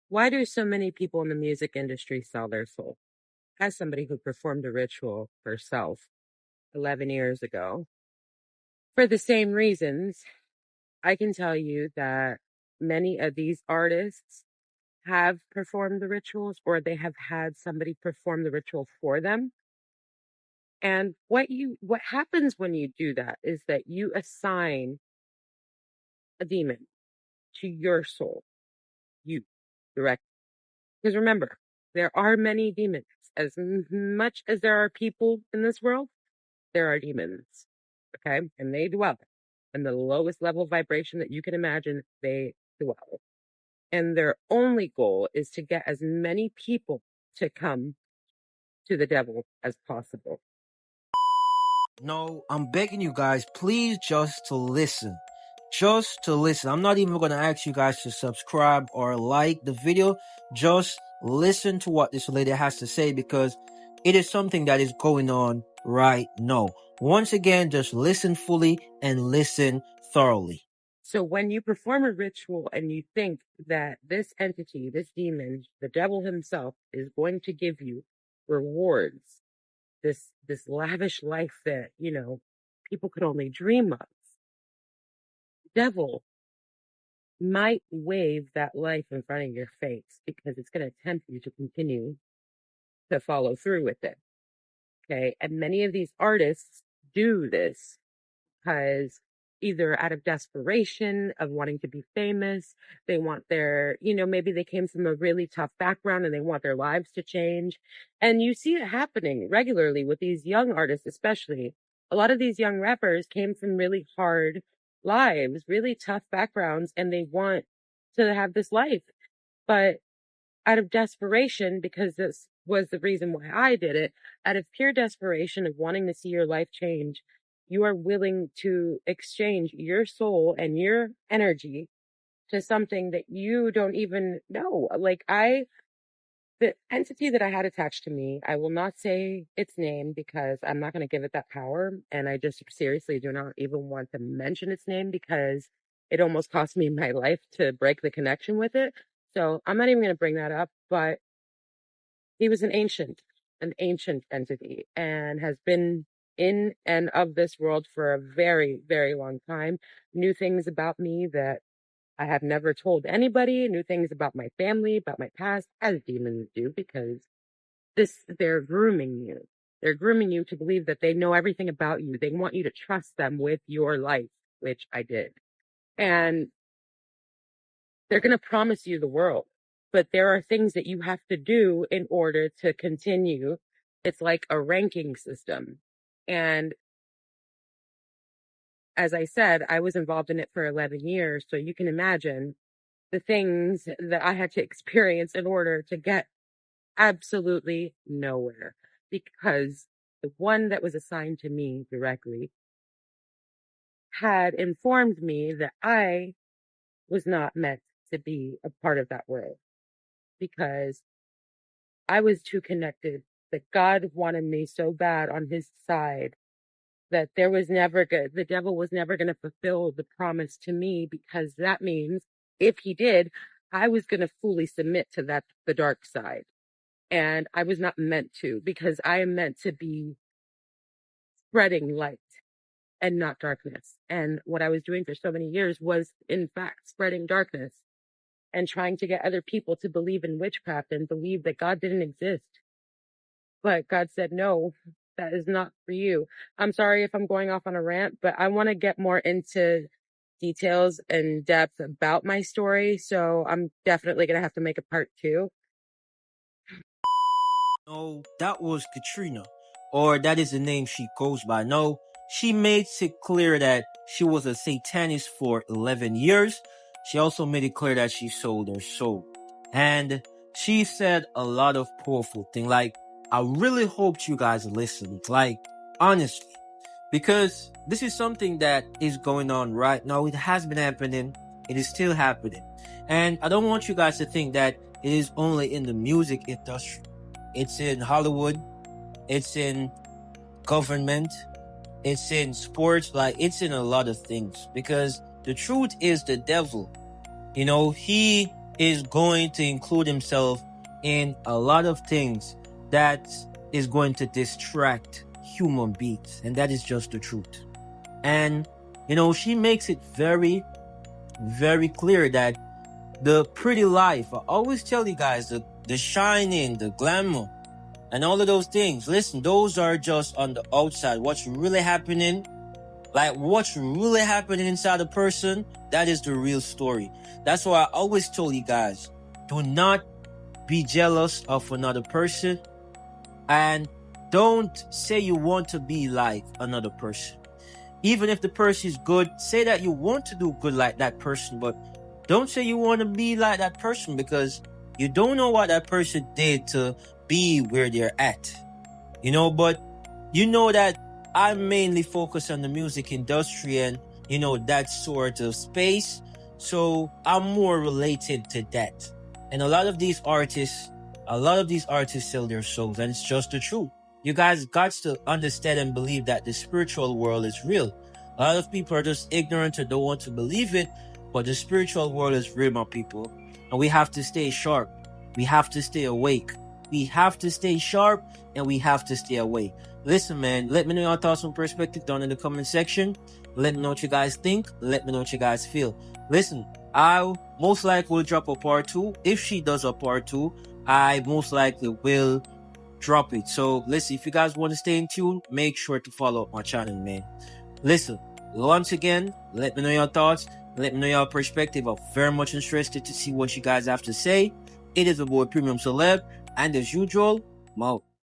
Why do so many people in the music industry sell their soul? As somebody who performed a ritual herself 11 years ago, for the same reasons, I can tell you that many of these artists have performed the rituals or they have had somebody perform the ritual for them. And what happens when you do that is that you assign a demon to your soul, you direct. Because remember, there are many demons. As much as there are people in this world, there are demons. Okay? And they dwell in the lowest level vibration that you can imagine, they dwell. And their only goal is to get as many people to come to the devil as possible. No, I'm begging you guys, please just to listen. Just to listen. I'm not even going to ask you guys to subscribe or like the video. Just listen to what this lady has to say because it is something that is going on right now. Once again, just listen fully and listen thoroughly. So when you perform a ritual and you think that this entity, this demon, the devil himself, is going to give you rewards, this lavish life that, people could only dream of, the devil might wave that life in front of your face because it's going to tempt you to continue to follow through with it. Okay. And many of these artists do this because either out of desperation of wanting to be famous, they want their, maybe they came from a really tough background and they want their lives to change. And you see it happening regularly with these young artists, especially. A lot of these young rappers came from really hard lives, really tough backgrounds, and they want to have this life. But out of desperation, because this was the reason why I did it, out of pure desperation of wanting to see your life change, you are willing to exchange your soul and your energy to something that you don't even know. The entity that I had attached to me, I will not say its name because I'm not going to give it that power. And I just seriously do not even want to mention its name because it almost cost me my life to break the connection with it. So I'm not even going to bring that up, but he was an ancient entity and has been in and of this world for a very, very long time, knew things about me that I have never told anybody, knew things about my family, about my past, as demons do, because they're grooming you. They're grooming you to believe that they know everything about you. They want you to trust them with your life, which I did. And they're going to promise you the world, but there are things that you have to do in order to continue. It's like a ranking system. And as I said, I was involved in it for 11 years. So you can imagine the things that I had to experience in order to get absolutely nowhere, because the one that was assigned to me directly had informed me that I was not meant to be a part of that world because I was too connected, that God wanted me so bad on his side that the devil was never going to fulfill the promise to me, because that means if he did, I was going to fully submit to the dark side. And I was not meant to, because I am meant to be spreading light and not darkness. And what I was doing for so many years was, in fact, spreading darkness and trying to get other people to believe in witchcraft and believe that God didn't exist. But God said, no, that is not for you. I'm sorry if I'm going off on a rant, but I want to get more into details and depth about my story. So I'm definitely going to have to make a part 2. No, that was Katrina, or that is the name she goes by. No, she made it clear that she was a satanist for 11 years. She also made it clear that she sold her soul. And she said a lot of powerful things. Like, I really hoped you guys listened. Like, honestly. Because this is something that is going on right now. It has been happening. It is still happening. And I don't want you guys to think that it is only in the music industry. It's in Hollywood. It's in government. It's in sports. Like, it's in a lot of things. Because the truth is, the devil, he is going to include himself in a lot of things that is going to distract human beings, and that is just the truth. And she makes it very, very clear that the pretty life, I always tell you guys, the shining, the glamour, and all of those things, listen, those are just on the outside. What's really happening inside a person, that is the real story. That's why I always told you guys, do not be jealous of another person, and don't say you want to be like another person. Even if the person is good, say that you want to do good like that person, but don't say you want to be like that person, because you don't know what that person did to be where they're at. But that I mainly focus on the music industry and, that sort of space. So I'm more related to that. And a lot of these artists sell their souls, and it's just the truth. You guys got to understand and believe that the spiritual world is real. A lot of people are just ignorant or don't want to believe it, but the spiritual world is real, my people. And we have to stay sharp. We have to stay awake. We have to stay sharp, and we have to stay awake. Listen, man, let me know your thoughts and perspective down in the comment section. Let me know what you guys think. Let me know what you guys feel. Listen, I most likely will drop a part 2. If she does a part 2, I most likely will drop it. So listen, if you guys want to stay in tune, make sure to follow my channel, man. Listen, once again, let me know your thoughts. Let me know your perspective. I'm very much interested to see what you guys have to say. It is your boy Premium Celeb, and as usual, I'm out.